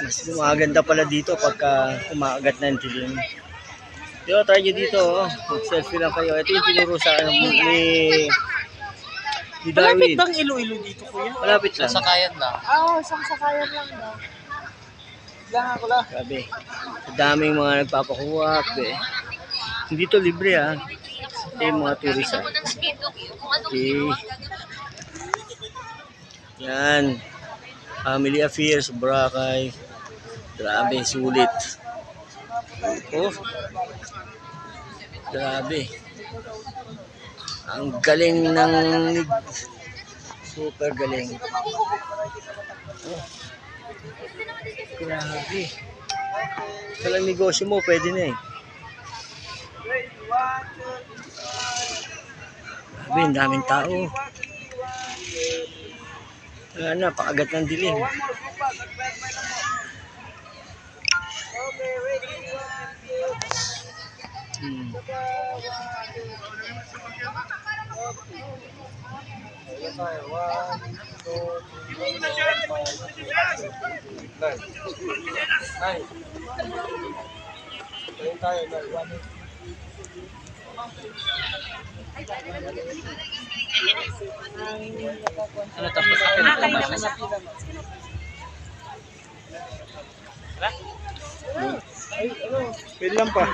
Mas maganda pala dito pagka umagat ng dilim. Yo, try nyo dito, oh. Mag-selfie lang kayo. Ito yung tinuro sa akin ni Malapit Darwin. bang Iloilo dito, kuya? Malapit lang. Sasakayan lang. Oo, sasakayan lang daw. Lang ako lang. Grabe. Daming mga nagpapakuha. Hindi to libre, ha. Ito yung mga turist, ha. Okay. Yan. Family affairs, Boracay. Grabe, sulit. Oh. Grabe. Ang galing ng super galing. Oh. Grabe. Walang negosyo mo, pwede na eh. Grabe, ang daming tao. Napakagat ng dilim. Ano tapos? Pwede lang pa.